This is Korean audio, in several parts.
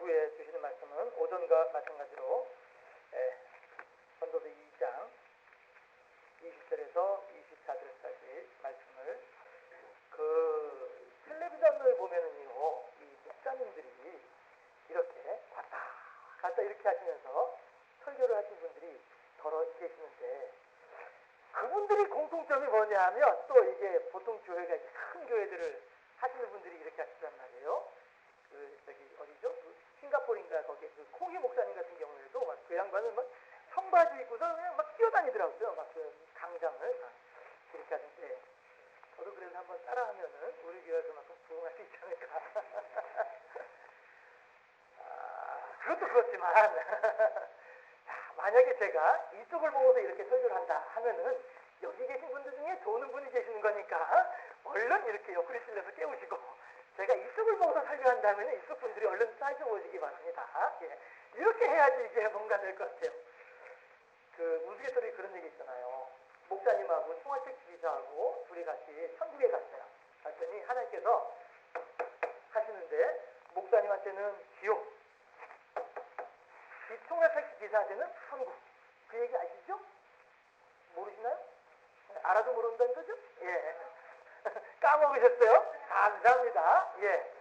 오후에 주시는 말씀은 오전과 마찬가지로 전도서 2장 20절에서 24절까지 말씀을 텔레비전을 보면은요, 이 목사님들이 이렇게 왔다 갔다 이렇게 하시면서 설교를 하신 분들이 더러 계시는데, 그분들이 공통점이 뭐냐 하면, 또 이게 보통 교회가 큰 교회들을 하시는 분들이 이렇게 하시단 말이에요. 어디죠? 싱가포르인가 거기 콩희 목사님 같은 경우에도 막 그 양반은 막 청바지 입고서 그냥 막 뛰어다니더라고요. 막 강장을 막 이렇게 하는데, 저도 그래서 한번 따라하면은 우리 교회에서 그만큼 부흥할 수 있지 않을까. 그것도 그렇지만 자, 만약에 제가 이쪽을 보고서 이렇게 설교를 한다 하면은 여기 계신 분들 중에 좋은 분이 계시는 거니까 얼른 이렇게 옆구리 실려서 깨우시고, 제가 이쪽을 보고서 설교한다면 이쪽 분들이 얼른 사이즈 오시기 바랍니다. 예. 이렇게 해야지 이게 뭔가 될 것 같아요. 우스갯소리 그런 얘기 있잖아요. 목사님하고 총알책 기사하고 둘이 같이 천국에 갔어요. 갔더니 하나님께서 하시는데, 목사님한테는 지옥, 이 총알책 기사한테는 천국. 그 얘기 아시죠? 모르시나요? 알아도 모른다는 거죠? 예. 까먹으셨어요? 감사합니다. 예.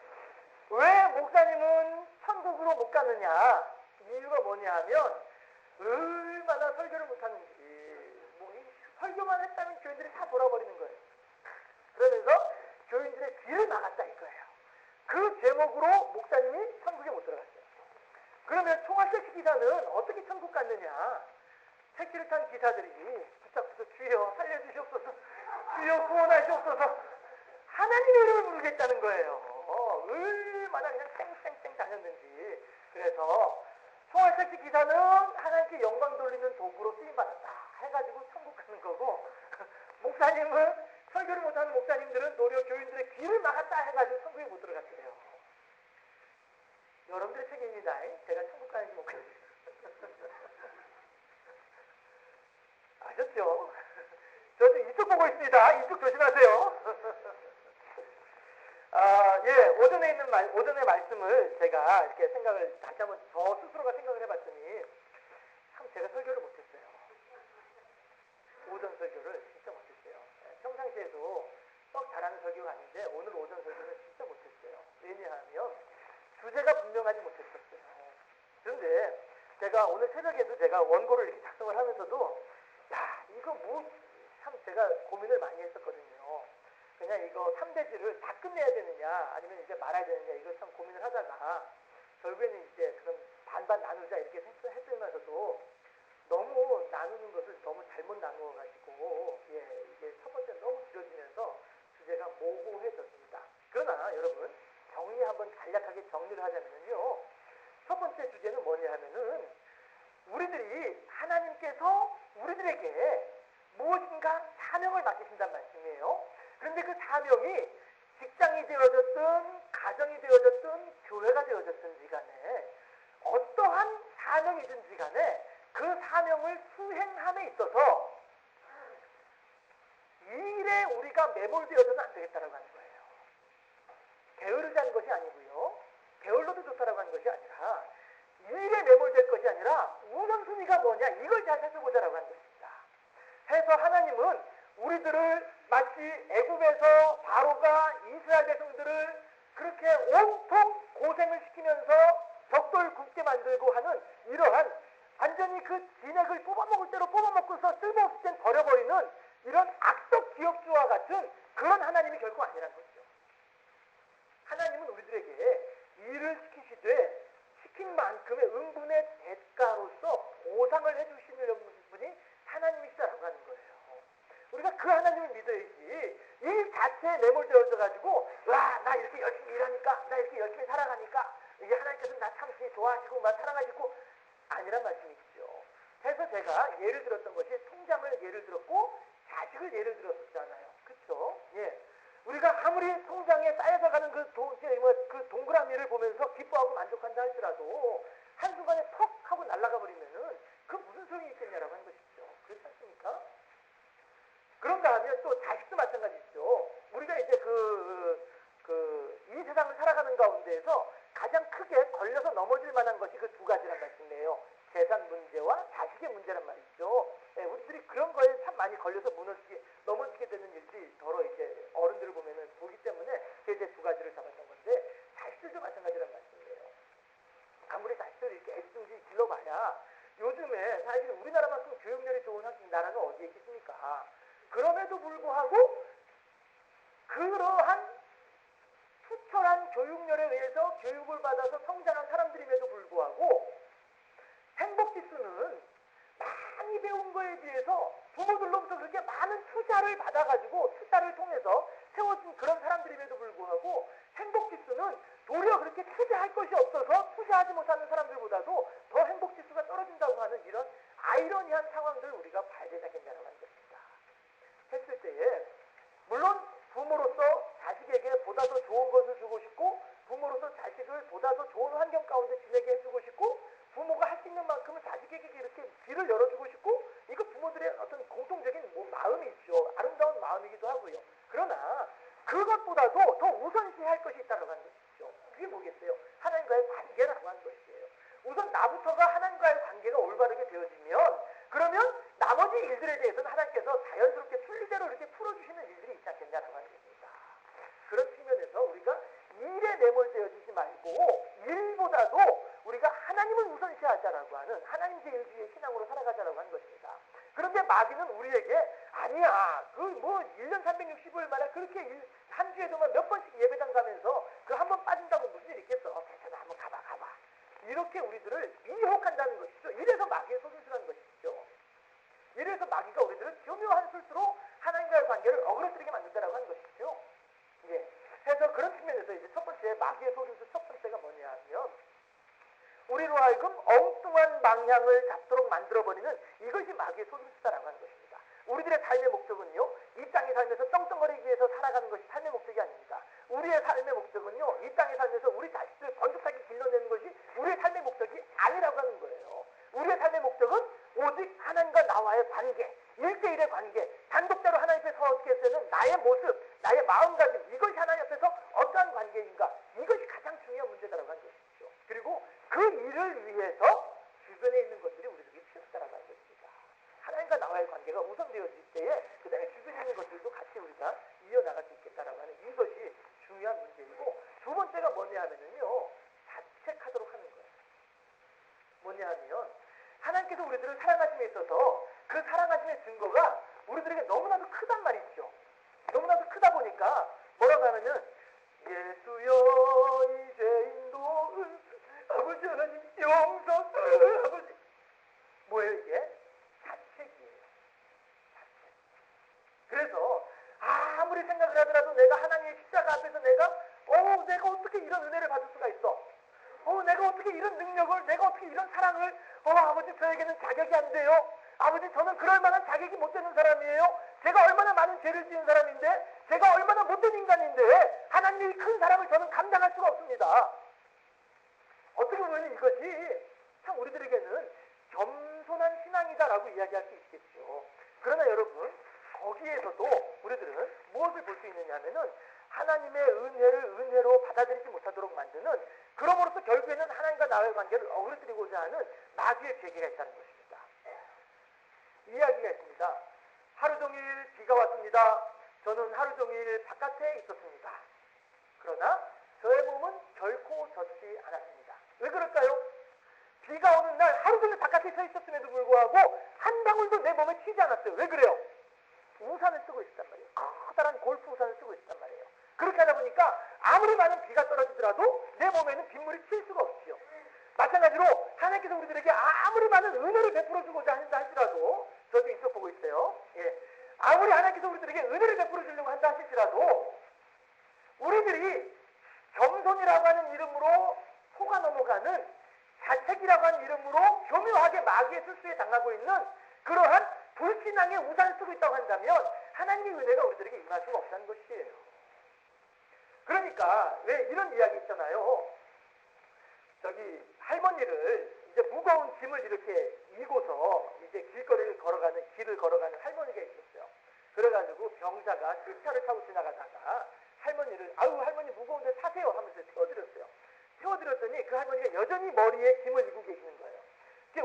왜 목사님은 천국으로 못 가느냐? 이유가 뭐냐 하면, 얼마나 설교를 못하는지, 설교만 했다면 교인들이 다 돌아버리는 거예요. 그러면서 교인들의 귀를 막았다 이거예요. 그 제목으로 목사님이 천국에 못 들어갔어요. 그러면 총알택시 기사는 어떻게 천국 갔느냐? 택시를 탄 기사들이 붙잡고서 주여 살려주시옵소서, 주여 구원하시옵소서, 하나님의 이름을 부르겠다는 거예요. 얼마나 그냥 땡땡땡 다녔는지. 그래서 총알택시 기사는 하나님께 영광 돌리는 도구로 쓰임받았다 해가지고 천국 가는 거고, 목사님은, 설교를 못하는 목사님들은 도리어 교인들의 귀를 막았다 해가지고 천국에 못 들어갔대요. 여러분들의 책임입니다. 제가 천국 가는지 못 가는지. 아셨죠? 저도 이쪽 보고 있습니다. 이쪽 조심하세요. 예, 오전의 말씀을 제가 이렇게 생각을 다시 한번 저 스스로가 생각을 해봤더니, 참 제가 설교를 못했어요. 오전 설교를 진짜 못했어요. 평상시에도 썩 잘하는 설교가 아닌데 오늘 오전 설교는 진짜 못했어요. 왜냐하면 주제가 분명하지 못했었어요. 그런데 제가 오늘 새벽에도 제가 원고를 이렇게 작성을 하면서도, 야, 이거 참 제가 고민을 많이 했었거든요. 그냥 이거 3대지를 다 끝내야 되느냐, 아니면 이제 말아야 되느냐, 이걸 참 고민을 하다가, 결국에는 이제 그럼 반반 나누자 이렇게 했으면서도, 너무 나누는 것을 너무 잘못 나누어가지고, 예, 이게 첫 번째 너무 길어지면서 주제가 모호해졌습니다. 그러나 여러분, 한번 간략하게 정리를 하자면요. 첫 번째 주제는 뭐냐 하면은, 우리들이 하나님께서 우리들에게 무엇인가 사명을 맡기신단 말씀이에요. 그런데 그 사명이 직장이 되어졌든 가정이 되어졌든 교회가 되어졌든지 간에, 어떠한 사명이든지 간에 그 사명을 수행함에 있어서 이 일에 우리가 매몰되어서는 안 되겠다라고 하는 거예요. 게으르자는 것이 아니고요, 게을러도 좋다라고 하는 것이 아니라, 이 일에 매몰될 것이 아니라 우선순위가 뭐냐, 이걸 잘 살펴보자라고 하는 것입니다. 해서 하나님은 우리들을 마치 애굽에서 바로가 이스라엘 백성들을 그렇게 온통 고생을 시키면서 벽돌 굽게 만들고 하는 이러한, 완전히 그 진액을 뽑아먹을 대로 뽑아먹고서 쓸모없을 땐 버려버리는 이런 악덕 기업주와 같은 그런 하나님이 결코 아니라는 거죠. 하나님은 우리들에게 일을 시키시되 시킨 만큼의 응분의 대가로서 보상을 해주시는 분이 하나님이시다라고 하는 거예요. 우리가 그 하나님을 믿어야지, 일 자체에 매몰되어져가지고, 와, 나 이렇게 열심히 일하니까, 나 이렇게 열심히 살아가니까 이게 하나님께서 나 참 좋아하시고 나 사랑하시고, 아니란 말씀이시죠. 그래서 제가 예를 들었던 것이 통장을 예를 들었고 자식을 예를 들었잖아요. 그렇죠? 예. 우리가 아무리 통장에 쌓여서 가는 그 동그라미를 보면서 기뻐하고 만족한다 할지라도 한순간에 턱 하고 날아가 버리면은 그 무슨 소용이 있겠냐라고 하는 것이죠. 그렇지 않습니까? 그런가 하면 또 자식도 마찬가지죠. 우리가 이제 이 세상을 살아가는 가운데에서 가장 크게 걸려서 넘어질 만한 것이 그 두 가지란 말씀이에요. 재산 문제와 자식의 문제란 말이죠. 예, 우리들이 그런 거에 참 많이 걸려서 넘어지게 되는 일들이 더러 이제 어른들을 보면은 보기 때문에 이제 두 가지를 잡았던 건데, 자식들도 마찬가지란 말씀이에요. 아무리 자식들을 이렇게 애지중지 길러봐야 요즘에 사실 우리나라만큼 교육열이 좋은 나라는 어디에 있겠습니까? 그럼에도 불구하고 그러한 투철한 교육열에 의해서 교육을 받아서 성장한 사람들임에도 불구하고 행복지수는 많이 배운 거에 비해서 부모들로부터 그렇게 많은 투자를 받아가지고 투자를 통해서 세워진 그런 사람들임에도 불구하고 행복지수는 도리어 그렇게 투자할 것이 없어서 투자하지 못하는 사람들보다도 더 행복지수가 떨어진다고 하는 이런 아이러니한 상황들을 우리가 봐야 되지 않겠냐라고 하는 것입니다. 했을 때에 물론 부모로서 자식에게 보다 더 좋은 것을 주고 싶고, 부모로서 자식을 보다 더 좋은 환경 가운데 지내게 해주고 싶고, 부모가 할 수 있는 만큼은 자식에게 이렇게 길을 열어주고 싶고, 이거 부모들의 어떤 공통적인 마음이 있죠. 아름다운 마음이기도 하고요. 그러나 그것보다도 더 우선시할 것이 있다고 하는 것이죠. 그게 뭐겠어요? 하나님과의 관계라고 하는 것이에요. 우선 나부터가 하나님과의 관계가 올바르게 되어지면, 그러면 나머지 일들에 대해서는 하나님께서 자연스럽게 순리대로 이렇게 풀어주시는 일들이 있지 않겠냐라고 하는 것입니다. 그런 측면에서 우리가 일에 매몰되어지지 말고 일보다도 우리가 하나님을 우선시하자라고 하는 하나님 제일주의 신앙으로 살아가자라고 하는 것입니다. 그런데 마귀는 우리에게 아니야, 그 뭐 1년 360일 만에 그렇게 한 주에도만 몇 번씩 예배당 가면서 그 한 번 빠진다고 무슨 일 있겠어? 괜찮아, 한번 가봐. 이렇게 우리들을 미혹한다는 것이죠. 이래서 마귀의 소술수라는 것이죠. 이래서 마귀가 우리들을 교묘한 술수로 하나님과의 관계를 어그러뜨리게 만든다라고 하는 것이죠. 예. 그래서 그런 측면에서 이제 첫 번째 마귀의 소술수 첫 번째가 뭐냐 하면, 우리로 하여금 엉뚱한 방향을 잡도록 만들어버리는 이것이 마귀의 소술수다라고 하는 것입니다. 우리들의 삶의 목적은요, 이 땅에 살면서 떵떵거리기 위해서 살아가는 것이 삶의 목적이 아닙니다. 우리의 삶의 목적은요, 이 땅에 살면서 우리 자식들 번듯하게 길러내는 것이 우리의 삶의 목적이 아니라고 하는 거예요. 우리의 삶의 목적은 오직 하나님과 나와의 관계, 1대1의 관계, 단독자로 하나님 앞에 서게 되는 나의 모습, 나의 마음가짐, 이것이 하나님 앞에서 어떠한 관계인가, 이것이 가장 중요한 문제다라고 하는 것이죠. 그리고 그 일을 위해서 주변에 있는 것들이 우리에게 필요하다라고 하는 것입니다. 하나님과 나와의 관계가 우선되어질 때에 그 다음에 주변에 있는 것들도 같이 우리가 이어나갈 수 있겠다라고 하는 이것이 중요한 문제이고, 두 번째가 뭐냐 하면은요, 자책하도록 하는 거예요. 뭐냐 하면 하나님께서 우리들을 사랑하심에 있어서 그 사랑하심의 증거가 우리들에게 너무나도 크단 말이죠. 너무나도 크다 보니까 뭐라고 하면은 예수여 이 죄인도 아버지 하나님 용서해 아버지. 뭐예요 이게? 자책이에요. 자책. 그래서 아무리 생각을 하더라도 내가 하나님의 십자가 앞에서 내가 어떻게 이런 은혜를 받을 수가 있어? 내가 어떻게 이런 능력을, 내가 어떻게 이런 사랑을, 아버지 저에게는 자격이 안 돼요. 아버지 저는 그럴 만한 자격이 못 되는 사람이에요. 제가 얼마나 많은 죄를 지은 사람인데, 제가 얼마나 못된 인간인데 하나님의 큰 사랑을 저는 감당할 수가 없습니다. 어떻게 보면 이것이 참 우리들에게는 겸손한 신앙이다라고 이야기할 수 있겠죠. 그러나 여러분, 거기에서도 우리들은 무엇을 볼 수 있느냐 하면은 하나님의 은혜를 은혜로 받아들이지 못하도록 만드는, 그러므로써 결국에는 하나님과 나의 관계를 어그러뜨리고자 하는 마귀의 괴계가 있다는 것입니다. 이야기가 있습니다. 하루 종일 비가 왔습니다. 저는 하루 종일 바깥에 있었습니다. 그러나 저의 몸은 결코 젖지 않았습니다. 왜 그럴까요? 비가 오는 날 하루 종일 바깥에 서 있었음에도 불구하고 한 방울도 내 몸에 튀지 않았어요. 왜 그래요? 우산을 쓰고 있었단 말이에요. 커다란 골프 우산을 쓰고 있었단 말이에요. 그렇게 하다 보니까 아무리 많은 비가 떨어지더라도 내 몸에는 빗물이 튈 수가 없지요. 마찬가지로 하나님께서 우리들에게 아무리 많은 은혜를 베풀어 주고자 한다 할지라도, 저도 인석 보고 있어요. 예. 아무리 하나님께서 우리들에게 은혜를 베풀어 주려고 한다 하실지라도 우리들이 겸손이라고 하는 이름으로 속아 넘어가는 자책이라고 하는 이름으로 교묘하게 마귀의 술수에 당하고 있는 그러한 불신앙의 우산을 쓰고 있다고 한다면 하나님의 은혜가 우리들에게 임할 수가 없다는 것이에요. 그러니까 왜 이런 이야기 있잖아요. 할머니를 이제 무거운 짐을 이렇게 이고서 이제 길을 걸어가는 할머니가 있었어요. 그래가지고 병사가 기차를 타고 지나가다가 할머니를 할머니 무거운데 타세요 하면서 태워드렸어요. 태워드렸더니 그 할머니가 여전히 머리에 짐을 지고 계시는 거예요.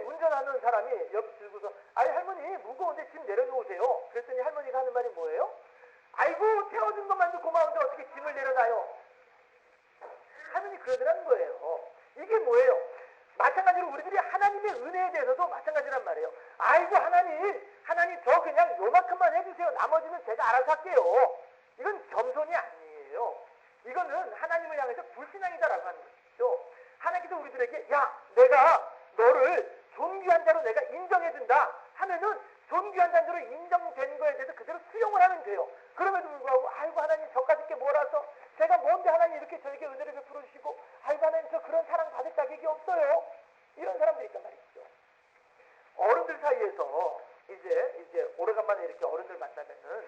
운전하는 사람이 옆 들고서 아이 할머니 무거운데 짐 내려놓으세요. 그랬더니 할머니가 하는 말이 뭐예요? 아이고 태워준 것만도 고마운데 어떻게 짐을 내려놔요? 할머니 그러더라는 거예요. 이게 뭐예요? 마찬가지로 우리들이 하나님의 은혜에 대해서도 마찬가지란 말이에요. 아이고 하나님 저 그냥 요만큼만 해주세요. 나머지는 제가 알아서 할게요. 이건 겸손이 아니에요. 이거는 하나님을 향해서 불신앙이다라고 하는 것이죠. 하나님께서 우리들에게 야 내가 너를 존귀한 자로 내가 인정해준다 하면은 존귀한 자로 인정된 거에 대해서 그대로 수용을 하면 돼요. 그럼에도 불구하고 아이고 하나님 저까짓 게 뭐라서 제가 뭔데 하나님 이렇게 저에게 은혜를 베풀어 주시고 아이고 하나님 저 그런 사랑 받을 자격이 없어요. 이런 사람들이 있단 말이죠. 어른들 사이에서 이제 오래간만에 이렇게 어른들 만나면은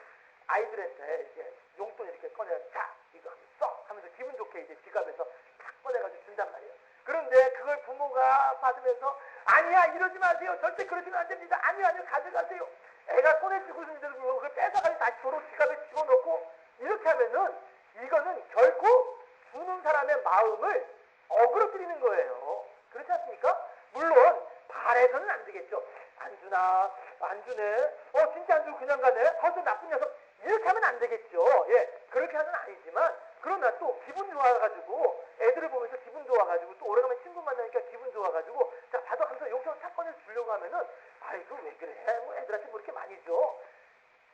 아이들한테 이제 용돈 이렇게 꺼내서 자 이거 써 하면서 기분 좋게 이제 지갑에서 탁 꺼내가지고 준단 말이에요. 그런데 그걸 부모가 받으면서 아니야 이러지 마세요. 절대 그러시면 안 됩니다. 아니요 가져가세요. 애가 꺼내주고 있는데도 불구하고 그걸 뺏어가지고 다시 도로 지갑에 집어넣고 이렇게 하면은 이거는 결코 주는 사람의 마음을 어그러뜨리는 거예요. 그렇지 않습니까? 물론 바래서는 안 되겠죠. 안 주나 안 주네. 진짜 안 주고 그냥 가네. 저 나쁜 녀석. 이렇게 하면 안 되겠죠. 예, 그렇게 하는 건 아니지만 그러나 또 기분 좋아가지고 애들을 보면서 기분 좋아가지고 또 오래간만에 친구 만나니까 기분 좋아가지고 자 받아 하면서 용돈 사건을 주려고 하면은 아이고 왜 그래? 뭐 애들한테 뭐 이렇게 많이 줘.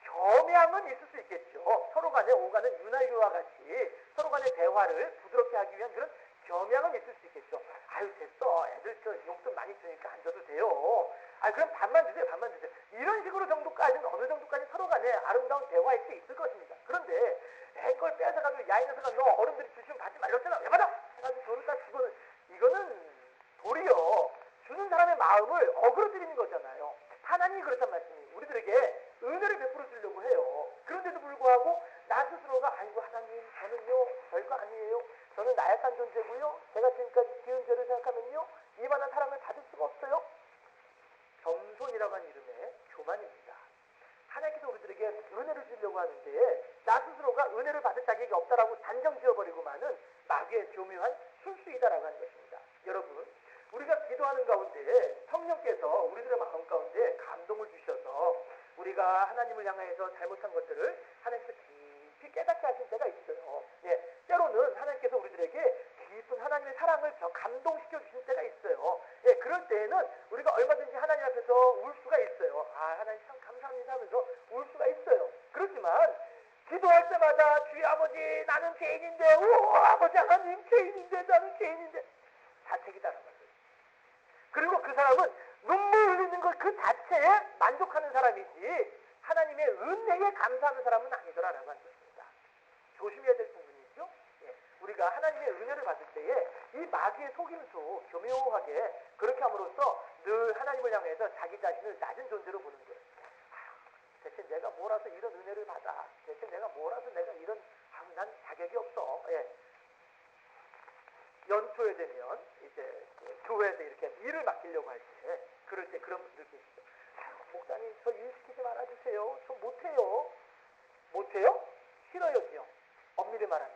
겸양은 있을 수 있겠죠. 서로 간에 오가는 윤활유와 같이 서로 간의 대화를 부드럽게 하기 위한 그런 겸양은 있을 수 있겠죠. 아유 됐어. 애들 저 용돈 많이 주니까 안 줘도 돼요. 그럼 반만 주세요. 이런 식으로 정도까지는 어느 정도까지 서로 간에 아름다운 대화일 수 있을 것입니다. 그런데 애 걸 뺏어가지고 야 이 녀석아 너 어른들이 주시면 받지 말랬잖아. 왜 받아? 해가지고 돈을 딱 집어넣는 이거는 도리어 주는 사람의 마음을 어그러뜨리는 거잖아요. 하나님이 그렇단 말씀이 우리들에게 은혜를 베풀어 주려고 해요. 그런데도 불구하고 나 스스로가 아이고 하나님 저는요 별거 아니에요. 저는 나약한 존재고요. 제가 지금까지 지은 죄를 생각하면요 이만한 사랑을 받을 수가 없어요. 겸손이라고 하는 이름의 교만입니다. 하나님께서 우리들에게 은혜를 주려고 하는데 나 스스로가 은혜를 받을 자격이 없다라고 단정 지어버리고만은 마귀의 교묘한 술수이다라고 하는 것입니다. 여러분 우리가 기도하는 가운데 성령께서 우리들의 마음 가운데 감동을 주셔서 우리가 하나님을 향해서 잘못한 것들을 하나님께서 깊이 깨닫게 하신 때가 있어요. 예, 때로는 하나님께서 우리들에게 깊은 하나님의 사랑을 감동시켜 주신 때가 있어요. 예, 그럴 때에는 우리가 얼마든지 하나님 앞에서 울 수가 있어요. 하나님 참 감사합니다 하면서 울 수가 있어요. 그렇지만 기도할 때마다 주여 아버지 나는 죄인인데 아버지 하나님 죄인인데 나는 죄인인데 자책이다라는 거예요. 그리고 그 사람은 눈물 흘리는 것 그 자체에 만족하는 사람이지 하나님의 은혜에 감사하는 사람은 아니더라라고 하는 것입니다. 조심해야 될 부분이죠. 예, 우리가 하나님의 은혜를 받을 때에 이 마귀의 속임수 교묘하게 그렇게 함으로써 늘 하나님을 향해서 자기 자신을 낮은 존재로 보는 거예요. 대체 내가 뭐라서 이런 은혜를 받아? 대체 내가 뭐라서 내가 이런 난 자격이 없어. 예. 연초에 되면 이제 교회에서 이렇게 일을 맡기려고 할 때 그럴 때 그런 분들 계시죠. 목사님 저 일 시키지 말아주세요. 저 못해요. 못해요? 싫어요지요. 엄밀히 말하면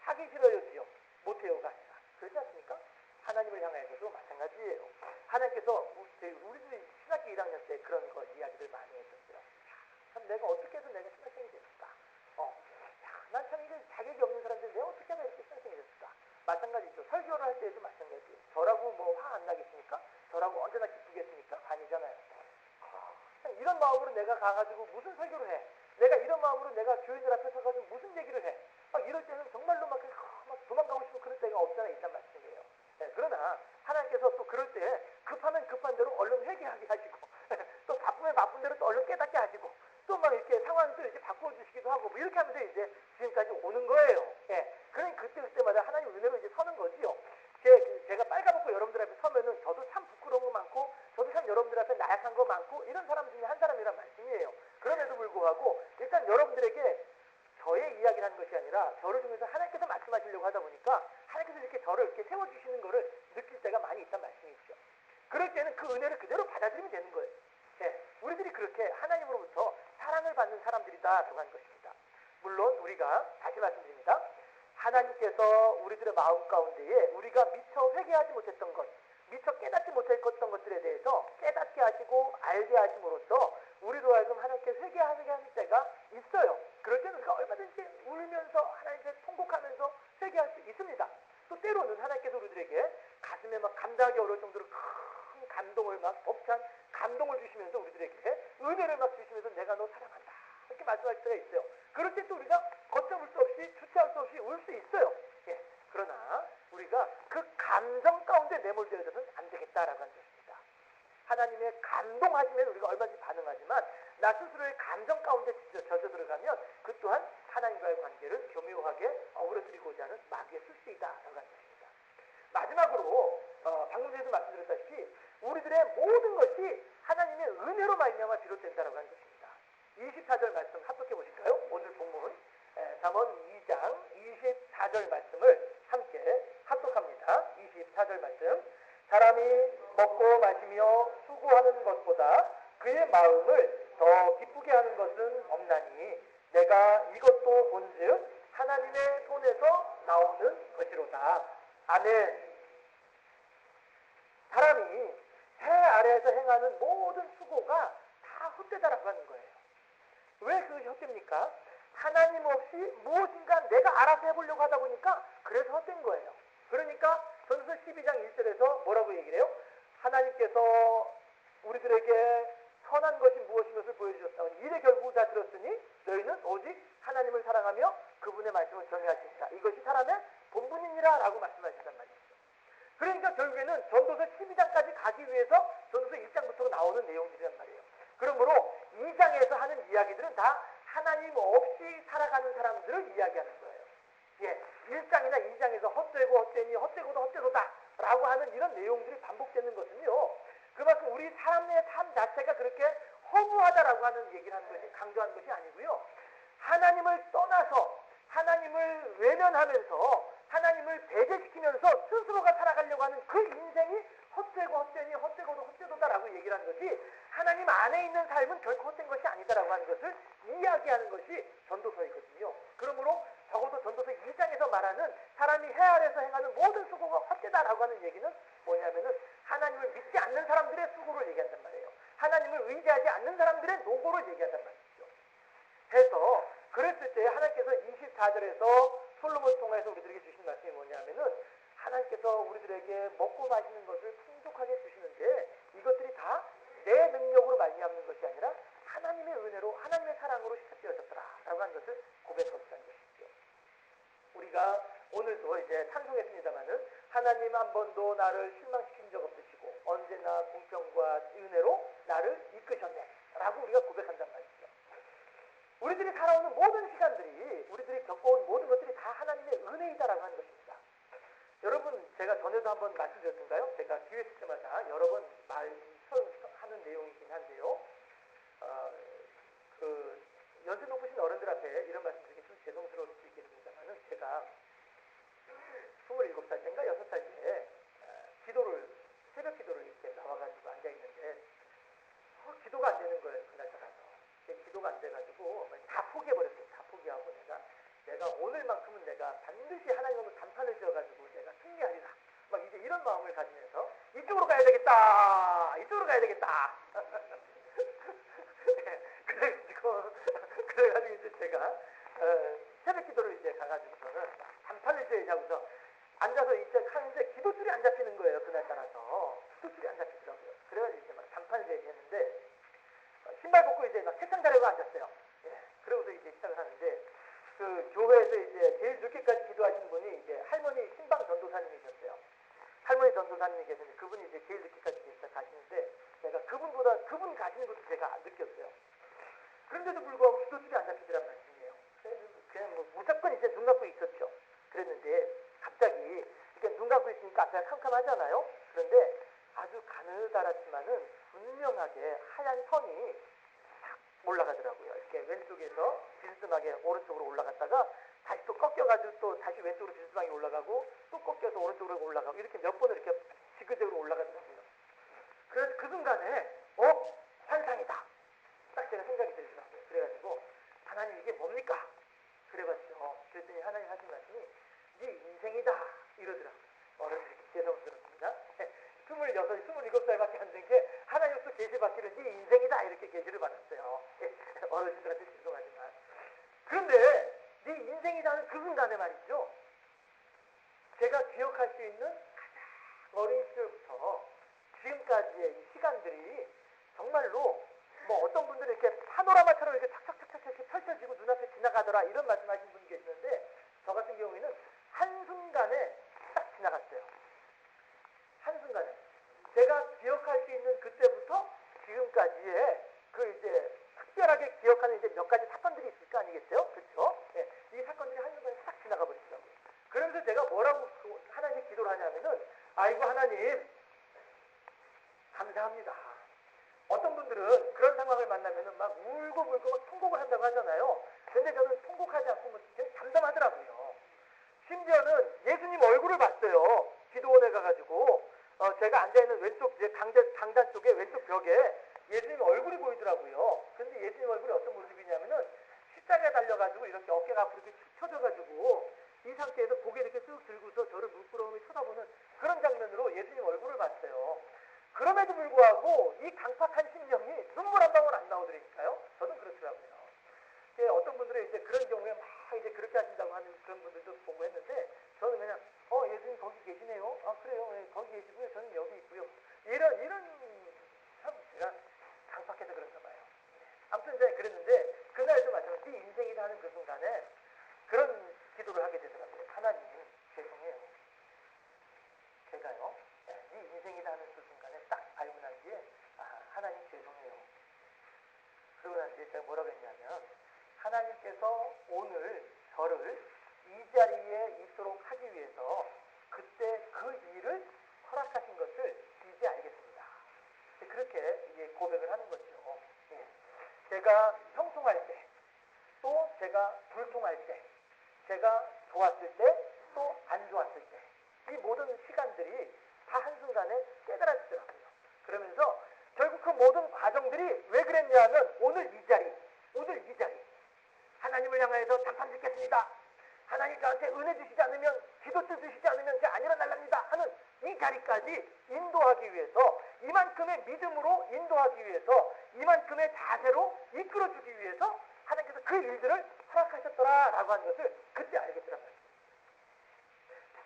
하기 싫어요지요. 못해요가 아니라 그렇지 않습니까? 하나님을 향해서도 마찬가지예요. 하나님께서 우리들이 신학기 1학년 때 그런 거 이야기를 많이 했었어요. 참 내가 어떻게 해서 내가 신학생이 됐을까? 난 참 이게 자격이 없는 사람들 내가 어떻게 하면 이렇게 신학생이 됐을까? 마찬가지죠. 설교를 할 때도 마찬가지예요. 저라고 뭐 화 안 나겠습니까? 저라고 언제나 기쁘겠습니까? 아니잖아요. 이런 마음으로 내가 가가지고 무슨 설교를 해? 내가 이런 마음으로 내가 교인들 앞에 서가지고 무슨 얘기를 해? 이럴 때는 정말로 막 도망가고 싶은 그럴 때가 없잖아 있단 말씀이에요. 네, 그러나 하나님께서 또 그럴 때 급하면 급한 대로 얼른 회개하게 하시고 또 바쁘면 바쁜 대로 또 얼른 깨닫게 하시고 또 막 이렇게 상황을 또 이렇게 바꿔주시기도 하고 뭐 이렇게 하면서 이제 지금까지 오는 거예요. 예. 그러니 그때마다 하나님 은혜로 이제 서는 거지요. 제가 빨가벗고 여러분들 앞에 서면은 저도 참 부끄러운 거 많고 저도 참 여러분들 앞에 나약한 거 많고 이런 사람 중에 한 사람이란 말씀이에요. 그럼에도 불구하고 일단 여러분들에게 저의 이야기를 하는 것이 아니라 저를 통해서 하나님께서 말씀하시려고 하다 보니까 하나님께서 이렇게 저를 이렇게 세워주시는 거를 느낄 때가 많이 있단 말씀이죠. 그럴 때는 그 은혜를 그대로 받아들이면 되는 거예요. 네, 우리들이 그렇게 하나님으로부터 사랑을 받는 사람들이다라고 하는 것입니다. 물론 우리가 다시 말씀드립니다. 하나님께서 우리들의 마음 가운데에 우리가 미처 회개하지 못했던 것, 미처 깨닫지 못했던 것들에 대해서 깨닫게 하시고 알게 하심으로써 우리로 하여금 하나님께 회개하게 하는 때가 있어요. 그럴 때는 우리가 얼마든지 울면서 하나님께 통곡하면서 회개할 수 있습니다. 또 때로는 하나님께서 우리들에게 가슴에 막 감당하기 어려울 정도로 큰 감동을 막 벅찬 감동을 주시면서 우리들에게 은혜를 막 주시면서 내가 너 사랑한다 이렇게 말씀하실 때가 있어요. 그럴 때 또 우리가 걷잡을 수 없이 주체할 수 없이 울 수 있어요. 예. 그러나 우리가 그 감정 가운데 내몰되어서는 안 되겠다라고 하는 것입니다. 하나님의 감동하시면 우리가 얼마든지 반응하지만 나 스스로의 감정 가운데 젖어 들어가면 그 또한 하나님과의 관계를 교묘하게 어그러뜨리고자 하는 마귀의 술수이다라고 하는 것입니다. 마지막으로 방금 전에도 말씀드렸다시피 우리들의 모든 것이 하나님의 은혜로 말미암아 비롯된다라고 하는 것입니다. 24절 말씀 합독해 보실까요? 오늘 본문 잠언 2장 24절 말씀을 함께 합독합니다. 24절 말씀. 사람이 먹고 마시며 수고하는 것보다 그의 마음을 더 기쁘게 하는 것은 없나니 내가 이것도 본즉 하나님의 손에서 나오는 것이로다. 아멘. 사람이 해 아래에서 행하는 모든 수고가 다 헛되다라고 하는 거예요. 왜 그것이 헛됩니까? 하나님 없이 무엇인가 내가 알아서 해보려고 하다 보니까 그래서 헛된 거예요. 그러니까 전서 12장 1절에서 뭐라고 얘기를 해요? 하나님께서 우리들에게 선한 것이 무엇인 것을 보여주셨다. 이래 결국 다 들었으니 너희는 오직 하나님을 사랑하며 그분의 말씀을 정의하십니다. 이것이 사람의 본분이니라 라고 말씀하신단 말이죠. 그러니까 결국에는 전도서 12장까지 가기 위해서 전도서 1장부터 나오는 내용들이란 말이에요. 그러므로 2장에서 하는 이야기들은 다 하나님 없이 살아가는 사람들을 이야기하는 거예요. 예, 1장이나 2장에서 헛되고 헛되니 헛되고도 헛되도다 라고 하는 이런 내용들이 반복되는 것은요, 그만큼 우리 사람의 삶 자체가 그렇게 허무하다라고 하는 얘기를 하는 것이, 강조하는 것이 아니고요, 하나님을 떠나서 하나님을 외면하면서 하나님을 배제시키면서 스스로가 살아가려고 하는 그 인생이 헛되고 헛되니 헛되고도 헛되도다라고 얘기를 하는 것이, 하나님 안에 있는 삶은 결코 헛된 것이 아니다라고 하는 것을 이야기하는 것이 전도서이거든요. 그러므로 적어도 전도서 2장에서 말하는 사람이 해 아래에서 행하는 모든 수고가 헛되다라고 하는 얘기는 뭐냐면은 하나님을 믿지 않는 사람들의 수고를 얘기한단 말이에요. 하나님을 의지하지 않는 사람들의 노고를 얘기한단 말이죠. 해서 그랬을 때 하나님께서 24절에서 솔로몬을 통해서 우리들에게 주신 말씀이 뭐냐면은 하나님께서 우리들에게 먹고 마시는 것을 풍족하게 주시는데 이것들이 다 내 능력으로 말미암는 것이 아니라 하나님의 은혜로, 하나님의 사랑으로 시작되어졌더라라고 하는 것을 고백하고 있다는 것이죠. 우리가 오늘도 이제 찬송했습니다마는 하나님 한 번도 나를 실망시킨 적 없으시고 언제나 공평과 은혜로 나를 이끄셨네 라고 우리가 고백한단 말이죠. 우리들이 살아오는 모든 시간들이, 우리들이 겪어온 모든 것들이 다 하나님의 은혜이다라고 하는 것입니다. 여러분, 제가 전에도 한번 말씀드렸던가요? 제가 기회 있을 때마다 여러 번 하는 내용이긴 한데요. 연세 높으신 어른들 앞에 이런 말씀 드리기 좀 죄송스러울 수 있겠습니다만은 제가 27살 때인가 6살 때 새벽 기도를 이렇게 나와가지고 앉아있는데 기도가 안 되는 거예요. 그날 따라서. 기도가 안 돼가지고 다 포기해버렸어요. 다 포기하고 내가 오늘만큼은 내가 반드시 하나님하고 단판을 지어가지고 내가 승리하리라. 막 이제 이런 마음을 가지면서 이쪽으로 가야 되겠다. 그래가지고 이제 제가 새벽 기도를 이제 가가지고서는 단판을 지어야지하고서 앉아서 이제 하는데 기도줄이 안 잡히는 거예요. 그날 따라서 기도줄이 안 잡히더라고요. 그래가지고 이제 막 단판을 지어야 했는데 신발 벗고 이제 막 책상 자리에 앉았어요. 예. 그러고서 이제 시작을 하는데 그 교회에서 이제 제일 늦게까지 기도하시는 분이 이제 할머니 신방 전도사님이셨어요. 할머니 전도사님이 계시는데 그분이 이제 제일 늦게까지 가시는데 제가 그분 가시는 것도 제가 느꼈어요. 그런데도 불구하고 기도줄이 안 잡히더란 말씀이에요. 그냥 뭐 무조건 이제 눈 감고 있었죠. 그랬는데 갑자기 이렇게 눈 감고 있으니까 앞에가 캄캄하잖아요. 그런데 아주 가느다랗지만은 분명하게 하얀 선이 탁 올라가더라고요. 이렇게 왼쪽에서 비스듬하게 오른쪽으로 올라갔다가 다시 또 꺾여가지고 또 다시 왼쪽으로 비스듬하게 올라가고 또 꺾여서 오른쪽으로 올라가고 이렇게 몇 번을 이렇게 지그재그로 올라가더라고요. 그래서 그 순간에 환상이다. 딱 제가 생각이 들더라고요. 그래가지고 하나님 이게 뭡니까? 그래봤죠. 그랬더니 하나님 하신 말씀이 죄송스럽습니다. 26, 27살밖에 안 된 게 하나님께서 계시받기를 네 인생이다 이렇게 계시를 받았어요. 어르신들한테 죄송하지만. 그런데 네 인생이라는 그 순간에 말이죠. 제가 기억할 수 있는 가장 어린 시절부터 지금까지의 이 시간들이 정말로 뭐 어떤 분들은 이렇게 파노라마처럼 이렇게 착착착착 이렇게 펼쳐지고 눈앞에 지나가더라 이런 말씀하신 분이 계시는데 저 같은 경우에는 한순간에 딱 지나갔어요. 한순간에. 제가 기억할 수 있는 그때부터 지금까지의 그 이제 특별하게 기억하는 이제 몇 가지 사건들이 있을 거 아니겠어요? 그렇죠? 네. 이 사건들이 한순간에 싹 지나가 버리더라고요. 그러면서 제가 뭐라고 하나님 기도를 하냐면은 아이고 하나님 감사합니다. 어떤 분들은 그런 상황을 만나면은 막 울고 불고 막 통곡을 한다고 하잖아요. 근데 저는 통곡하지 않고 뭐 담담하더라고요. 심지어는 예수님 얼굴을 봤어요. 기도원에 가가지고 제가 앉아있는 왼쪽 이제 강단 쪽에 왼쪽 벽에 예수님 얼굴이 보이더라고요. 근데 예수님 얼굴이 어떤 모습이냐면은 십자가에 달려가지고 이렇게 어깨가 앞으로 이렇게 축 처져가지고 이 상태에서 고개 이렇게 쓱 들고서 저를 물끄러미 쳐다보는 그런 장면으로 예수님 얼굴을 봤어요. 그럼에도 불구하고 이 강팍한 심령이 눈물 한 방울 안 나오더라니까요. 저는 그렇더라고요. 어떤 분들은 이제 그런 경우에 막 이제 그렇게 하신다고 하는 그런 분들도 보고 했는데 저는 그냥 예수님 거기 계시네요. 아 그래요. 네, 거기 계시고요. 저는 여기 있고요. 이런 참 제가 강팍해서 그런가 봐요. 아무튼 이제 그랬는데 그날도 마찬가지 인생이다 하는 그 순간에 그런 기도를 하게 되더라고요. 하나님 죄송해요. 제가요. 이 인생이다 하는 그 순간에 딱 알고 난 뒤에 하나님 죄송해요. 그러고 난 뒤에 제가 뭐라고 했냐면 하나님께서 오늘 저를 이 자리에 있도록 하기 위해서 그때 그 일을 허락하신 것을 이제 알겠습니다. 그렇게 이제 고백을 하는 거죠. 예. 제가 형통할 때, 또 제가 불통할 때, 제가 좋았을 때, 또 안 좋았을 때, 이 모든 시간들이 다 한순간에 깨달아지더라고요. 그러면서 결국 그 모든 과정들이 왜 그랬냐면 오늘 이 자리 하나님을 향해서 단판 짓겠습니다. 하나님 저한테 은혜 주시지 않으면 기도뜻 주시지 않으면 제가 안 일어날랍니다 하는 이 자리까지 인도하기 위해서 이만큼의 믿음으로 인도하기 위해서 이만큼의 자세로 이끌어주기 위해서 하나님께서 그 일들을 허락하셨더라라고 하는 것을 그때 알겠더란 말이에요.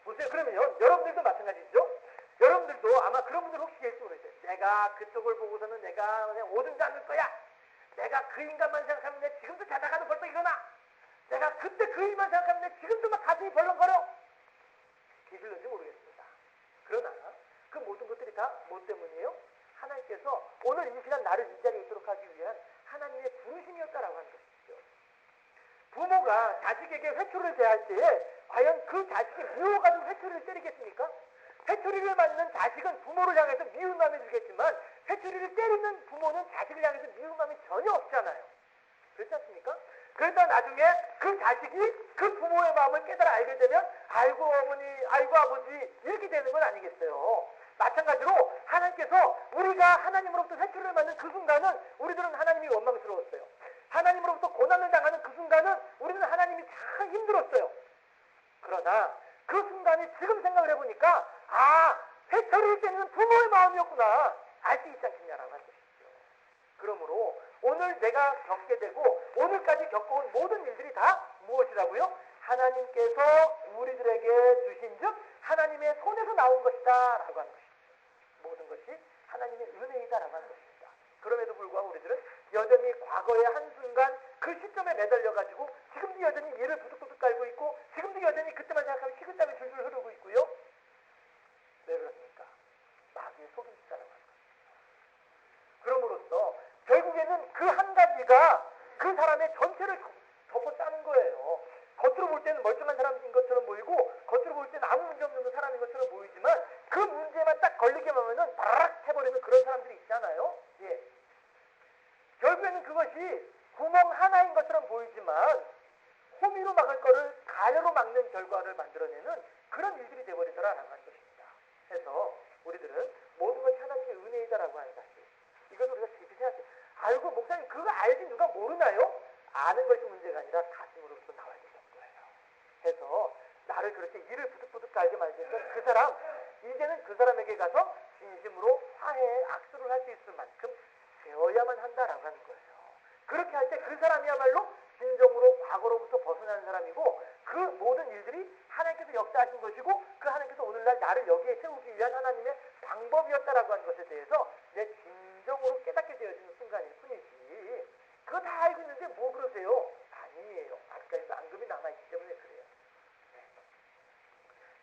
보세요. 그러면요. 여러분들도 마찬가지죠. 여러분들도 아마 그런 분들 혹시 계실지 모르겠어요. 내가 그쪽을 보고서는 내가 그냥 오줌 않을 거야. 내가 그 인간만 생각하면 내 지금도 자다가도 벌떡 일어나. 내가 그때 그 일만 생각하면 내 지금도 막 가슴이 벌렁거려. 계실는지 모르겠습니다. 그러나 그 모든 것들이 다 뭐 때문이에요? 하나님께서 오늘 이 시간 나를 이 자리에 있도록 하기 위한 하나님의 부르심이었다라고 하는 것이죠. 부모가 자식에게 회초리를 대할 때에 과연 그 자식이 미워가지고 회초리를 때리겠습니까? 회초리를 맞는 자식은 부모를 향해서 미운 마음이 들겠지만 회초리를 때리는 부모는 자식을 향해서 미운 마음이 전혀 없잖아요. 그렇지 않습니까? 그러다 나중에 그 자식이 그 부모의 마음을 깨달아 알게 되면 아이고 어머니, 아이고 아버지 이렇게 되는 건 아니겠어요. 마찬가지로 하나님께서 우리가 하나님으로부터 회초리를 맞는 그 순간은 우리들은 하나님이 원망스러웠어요. 하나님으로부터 고난을 당하는 그 순간은 우리는 하나님이 참 힘들었어요. 그러나 그 순간이 지금 생각을 해보니까 회초리를 때리는 부모의 마음이었구나 알 수 있지 않겠냐라고 하는 것이죠. 그러므로 오늘 내가 겪게 되고 오늘까지 겪어온 모든 일들이 다 무엇이라고요? 하나님께서 우리들에게 주신 즉 하나님의 손에서 나온 것이다 라고 하는 것이죠. 모든 것이 하나님의 은혜이다라고 하는 것입니다. 그럼에도 불구하고 우리들은 여전히 과거의 한순간 그 시점에 매달려가지고 지금도 여전히 이를 부득부득 깔고 있고 지금도 여전히 그때만 생각하면 식은땀이 줄줄 흐르고 있고요. 왜 그렇습니까? 마귀의 속임수라고 하는 것입니다. 그럼으로써 결국에는 그 한 가지가 그 사람의 전체를 덮어 싸는 거예요. 겉으로 볼 때는 멀쩡한 사람인 것처럼 보이고 겉으로 볼 때는 아무 문제 없는 사람인 것처럼 보이지만 그 문제만 딱 걸리게만 하면 바락 해버리는 그런 사람들이 있잖아요. 예. 결국에는 그것이 구멍 하나인 것처럼 보이지만 호미로 막을 거를 가려로 막는 결과를 만들어내는 그런 일들이 되어버리더라라고 하는 것입니다. 해서 우리들은 모든 것이 하나님의 은혜이다라고 하는 사실. 이건 우리가 깊이 생각해요. 아이고 목사님 그거 알지 누가 모르나요? 아는 것이 문제가 아니라 가슴으로부터 나와야 되는 거예요. 해서 나를 그렇게 이를 부득부득 깔게 만들었던 그 사람 이제는 하나님께 가서 진심으로 화해 악수를 할 수 있을 만큼 되어야만 한다라고 하는 거예요. 그렇게 할 때 그 사람이야말로 진정으로 과거로부터 벗어나는 사람이고 그 모든 일들이 하나님께서 역사하신 것이고 그 하나님께서 오늘날 나를 여기에 세우기 위한 하나님의 방법이었다라고 하는 것에 대해서 내 진정으로 깨닫게 되어지는 순간일 뿐이지 그거 다 알고 있는데 뭐 그러세요? 아니에요. 아직까지도 앙금이 남아있기 때문에 그래요.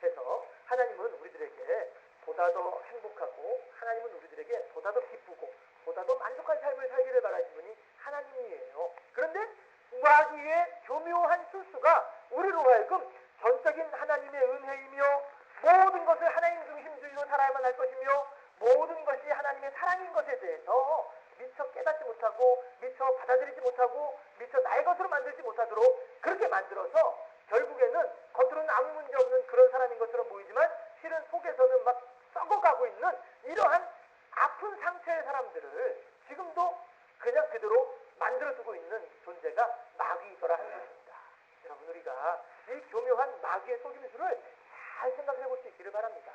그래서 하나님은 우리들에게 보다 더 행복하고 하나님은 우리들에게 보다 더 기쁘고 보다 더 만족한 삶을 살기를 바라시는 분이 하나님이에요. 그런데 마귀의 교묘한 술수가 우리로 하여금 전적인 하나님의 은혜이며 모든 것을 하나님 중심주의로 살아야만 할 것이며 모든 것이 하나님의 사랑인 것에 대해서 미처 깨닫지 못하고 미처 받아들이지 못하고 미처 나의 것으로 만들지 못하도록 그렇게 만들어서 결국에는 겉으로는 아무 문제 없는 그런 사람인 것처럼 보이지만 실은 속에서는 막 썩어가고 있는 이러한 아픈 상처의 사람들을 지금도 그냥 그대로 만들어두고 있는 존재가 마귀이더라 하는 것입니다. 여러분 우리가 이 교묘한 마귀의 속임수를 잘 생각해 볼 수 있기를 바랍니다.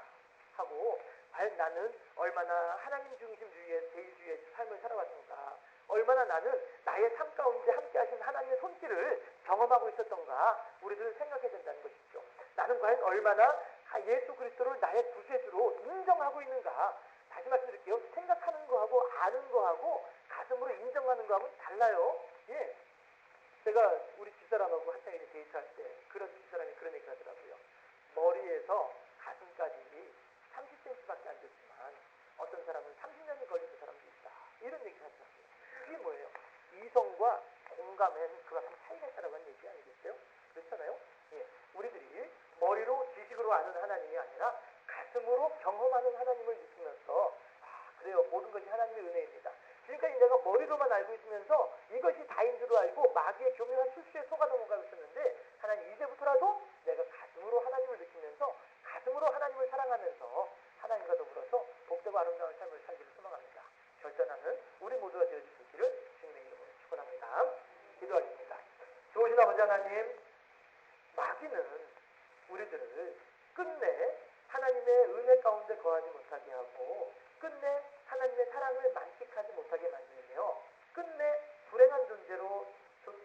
하고 과연 나는 얼마나 하나님 중심주의의 제일주의의 삶을 살아왔던가 얼마나 나는 나의 삶 가운데 함께 하신 하나님의 손길을 경험하고 있었던가 우리들 생각해야 된다는 것이죠. 나는 과연 얼마나 예수 그리스도를 나의 구세주로 인정하고 있는가. 다시 말씀드릴게요. 생각하는 거하고 아는 거하고 가슴으로 인정하는 거하고는 달라요. 예. 제가 우리 집사람하고 한창 이제 데이트할 때 그런 집사람이 그런 얘기를 하더라고요. 머리에서 가슴까지 30cm밖에 안 됐지만 어떤 사람은 30년이 걸리는 사람도 있다. 이런 얘기를 하더라고요. 이게 뭐예요? 이성과 공감에는 그와 참 차이가 있다라고 하는 얘기 아니겠어요? 그렇잖아요? 예. 우리들이 머리로 지식으로 아는 하나님이 아니라 가슴으로 경험하는 하나님을 느끼면서 그래요. 모든 것이 하나님의 은혜입니다. 지금까지 내가 머리로만 알고 있으면서 이것이 다인 줄 알고 마귀의 교묘한 술수에 속아 넘어가고 있었는데 하나님 이제부터라도 내가 가슴으로 하나님을 느끼면서 가슴으로 하나님을 사랑하면서 하나님과 더불어서 복되고 아름다운 삶을 살기를 소망합니다. 결단하는 우리 모두가 되어줄 수 있기를 주님의 이름으로 축원합니다. 기도하겠습니다. 좋으신 아버지 하나님, 마귀는 우리들을 끝내 하나님의 은혜 가운데 거하지 못하게 하고 끝내 하나님의 사랑을 만끽하지 못하게 만들며 끝내 불행한 존재로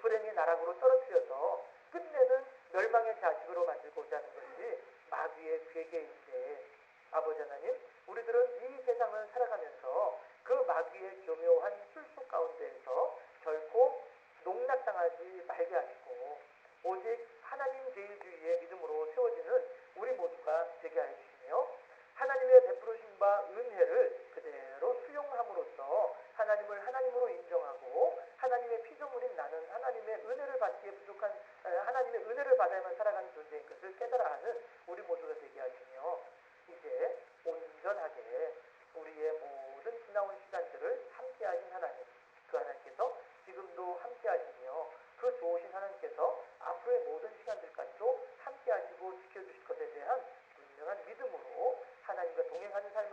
불행의 나락으로 떨어뜨려서 끝내는 멸망의 자식으로 만들고자 하는 것이 마귀의 괴계인데 아버지 하나님, 우리들은 이 세상을 살아가면서 그 마귀의 교묘한 술수 가운데에서 결코 농락당하지 말게 하시고 오직 하나님 제일주의의 믿음으로 세워지는 우리 모두가 되게 하여 주시며 하나님의 베푸르신 바 은혜를 그대로 수용함으로써 하나님을 하나님으로 인정하고 하나님의 피조물인 나는 하나님의 은혜를 받기에 부족한 하나님의 은혜를 받아야만 살아가는 존재인 것을 깨달아 하는 우리 모두가 되게 하시며 이제 온전하게 우리의 모든 지나온 시간들을 함께 하신 하나님 그 하나님께서 지금도 함께 하시며 그 좋으신 하나님께서 앞으로의 모든 시간들까지도 함께 하시고 지켜주실 것에 대한 분명한 믿음으로 하나님과 동행하는 삶을